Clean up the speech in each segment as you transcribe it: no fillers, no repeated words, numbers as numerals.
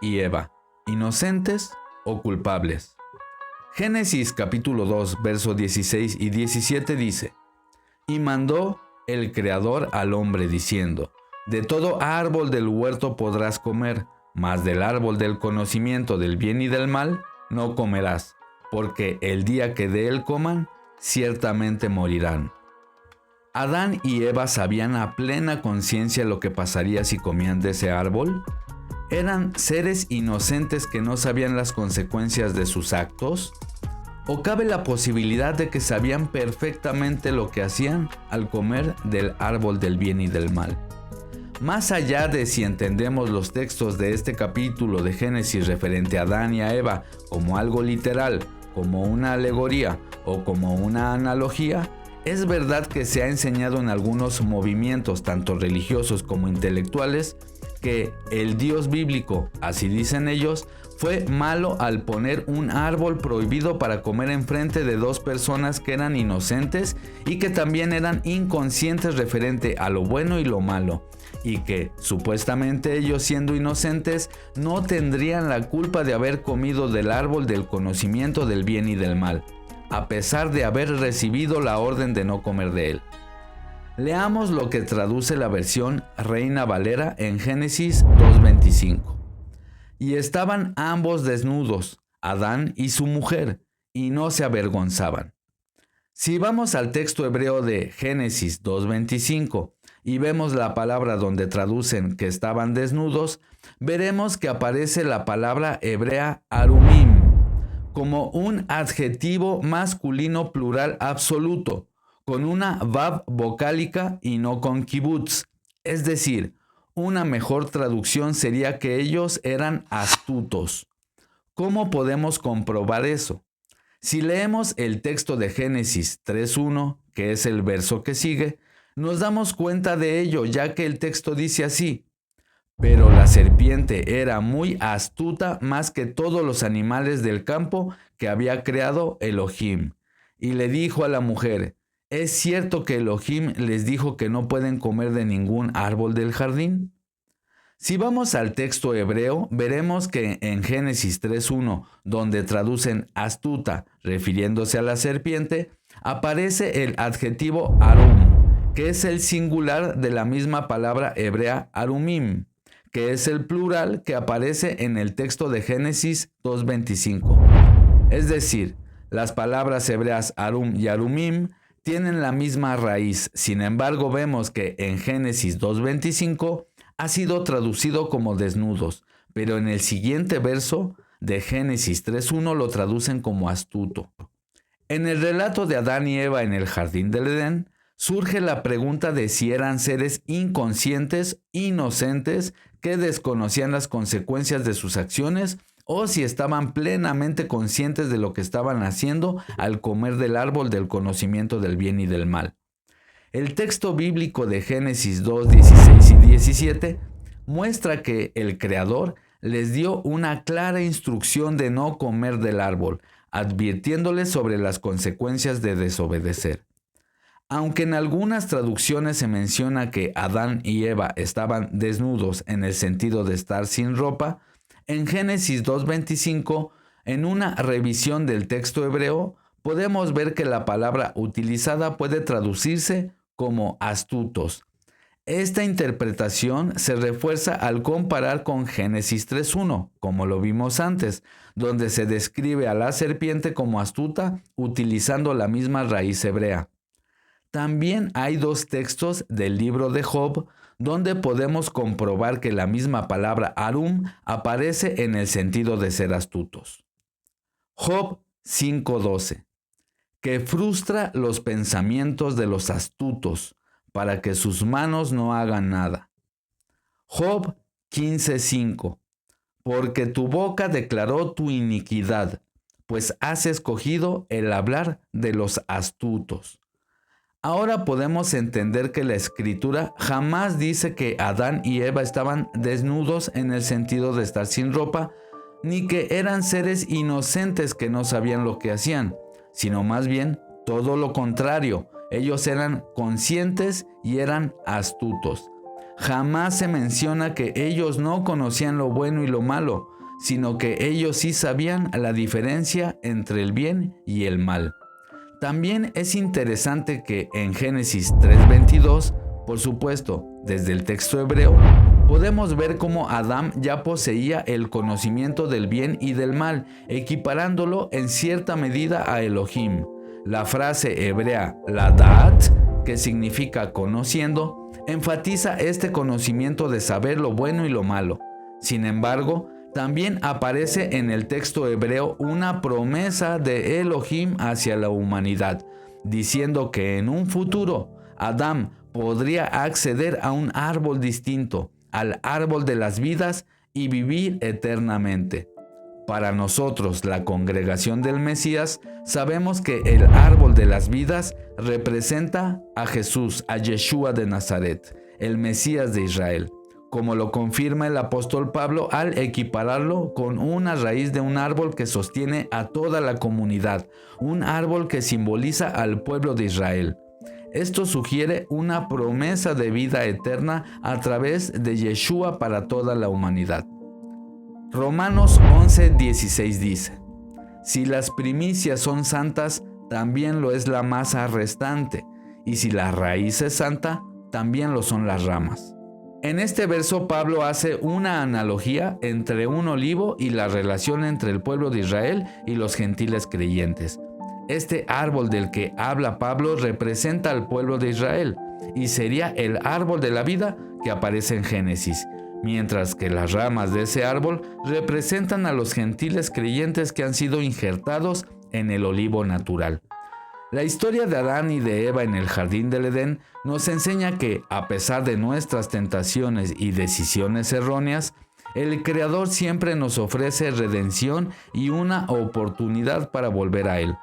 y Eva, inocentes o culpables. Génesis capítulo 2, versos 16 y 17 dice: Y mandó el Creador al hombre diciendo: De todo árbol del huerto podrás comer, mas del árbol del conocimiento del bien y del mal no comerás, porque el día que de él coman, ciertamente morirán. ¿Adán y Eva sabían a plena conciencia lo que pasaría si comían de ese árbol? ¿Eran seres inocentes que no sabían las consecuencias de sus actos? ¿O cabe la posibilidad de que sabían perfectamente lo que hacían al comer del árbol del bien y del mal? Más allá de si entendemos los textos de este capítulo de Génesis referente a Adán y a Eva como algo literal, como una alegoría o como una analogía, es verdad que se ha enseñado en algunos movimientos, tanto religiosos como intelectuales, que el Dios bíblico, así dicen ellos, fue malo al poner un árbol prohibido para comer enfrente de dos personas que eran inocentes y que también eran inconscientes referente a lo bueno y lo malo, y que supuestamente ellos, siendo inocentes, no tendrían la culpa de haber comido del árbol del conocimiento del bien y del mal, a pesar de haber recibido la orden de no comer de él. Leamos lo que traduce la versión Reina Valera en Génesis 2:25. Y estaban ambos desnudos, Adán y su mujer, y no se avergonzaban. Si vamos al texto hebreo de Génesis 2:25 y vemos la palabra donde traducen que estaban desnudos, veremos que aparece la palabra hebrea arumim como un adjetivo masculino plural absoluto, con una vav vocálica y no con kibutz. Es decir, una mejor traducción sería que ellos eran astutos. ¿Cómo podemos comprobar eso? Si leemos el texto de Génesis 3:1, que es el verso que sigue, nos damos cuenta de ello, ya que el texto dice así: Pero la serpiente era muy astuta más que todos los animales del campo que había creado Elohim. Y le dijo a la mujer: ¿Es cierto que Elohim les dijo que no pueden comer de ningún árbol del jardín? Si vamos al texto hebreo, veremos que en Génesis 3:1, donde traducen astuta, refiriéndose a la serpiente, aparece el adjetivo arum, que es el singular de la misma palabra hebrea arumim, que es el plural que aparece en el texto de Génesis 2:25. Es decir, las palabras hebreas arum y arumim tienen la misma raíz. Sin embargo, vemos que en Génesis 2:25 ha sido traducido como desnudos, pero en el siguiente verso de Génesis 3:1 lo traducen como astuto. En el relato de Adán y Eva en el jardín del Edén, surge la pregunta de si eran seres inconscientes, inocentes, que desconocían las consecuencias de sus acciones, o si estaban plenamente conscientes de lo que estaban haciendo al comer del árbol del conocimiento del bien y del mal. El texto bíblico de Génesis 2:16 y 17 muestra que el Creador les dio una clara instrucción de no comer del árbol, advirtiéndoles sobre las consecuencias de desobedecer. Aunque en algunas traducciones se menciona que Adán y Eva estaban desnudos en el sentido de estar sin ropa, en Génesis 2:25, en una revisión del texto hebreo, podemos ver que la palabra utilizada puede traducirse como astutos. Esta interpretación se refuerza al comparar con Génesis 3:1, como lo vimos antes, donde se describe a la serpiente como astuta utilizando la misma raíz hebrea. También hay dos textos del libro de Job donde podemos comprobar que la misma palabra arum aparece en el sentido de ser astutos. Job 5:12, que frustra los pensamientos de los astutos para que sus manos no hagan nada. Job 15:5, porque tu boca declaró tu iniquidad, pues has escogido el hablar de los astutos. Ahora podemos entender que la Escritura jamás dice que Adán y Eva estaban desnudos en el sentido de estar sin ropa, ni que eran seres inocentes que no sabían lo que hacían, sino más bien todo lo contrario. Ellos eran conscientes y eran astutos. jamás se menciona que ellos no conocían lo bueno y lo malo, sino que ellos sí sabían la diferencia entre el bien y el mal. También es interesante que en Génesis 3:22, por supuesto, desde el texto hebreo, podemos ver cómo Adán ya poseía el conocimiento del bien y del mal, equiparándolo en cierta medida a Elohim. La frase hebrea Ladat, que significa conociendo, enfatiza este conocimiento de saber lo bueno y lo malo. Sin embargo, también aparece en el texto hebreo una promesa de Elohim hacia la humanidad, diciendo que en un futuro Adán podría acceder a un árbol distinto, al árbol de las vidas, y vivir eternamente. Para nosotros, la congregación del Mesías, sabemos que el árbol de las vidas representa a Jesús, a Yeshua de Nazaret, el Mesías de Israel, como lo confirma el apóstol Pablo al equipararlo con una raíz de un árbol que sostiene a toda la comunidad, un árbol que simboliza al pueblo de Israel. Esto sugiere una promesa de vida eterna a través de Yeshua para toda la humanidad. Romanos 11:16 dice: si las primicias son santas, también lo es la masa restante, y si la raíz es santa, también lo son las ramas. En este verso Pablo hace una analogía entre un olivo y la relación entre el pueblo de Israel y los gentiles creyentes. Este árbol del que habla Pablo representa al pueblo de Israel y sería el árbol de la vida que aparece en Génesis, mientras que las ramas de ese árbol representan a los gentiles creyentes que han sido injertados en el olivo natural. La historia de Adán y de Eva en el jardín del Edén nos enseña que, a pesar de nuestras tentaciones y decisiones erróneas, el Creador siempre nos ofrece redención y una oportunidad para volver a Él.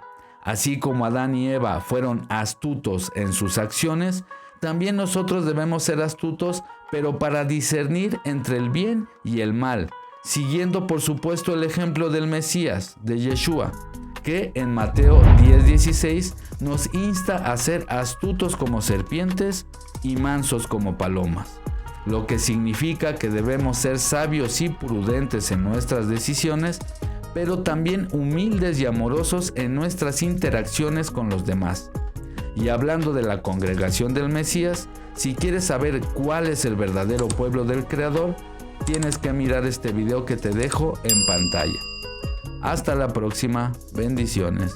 Así como Adán y Eva fueron astutos en sus acciones, también nosotros debemos ser astutos, pero para discernir entre el bien y el mal, siguiendo por supuesto el ejemplo del Mesías, de Yeshua, que en Mateo 10:16 nos insta a ser astutos como serpientes y mansos como palomas, lo que significa que debemos ser sabios y prudentes en nuestras decisiones, pero también humildes y amorosos en nuestras interacciones con los demás. Y hablando de la congregación del Mesías, si quieres saber cuál es el verdadero pueblo del Creador, tienes que mirar este video que te dejo en pantalla. Hasta la próxima, bendiciones.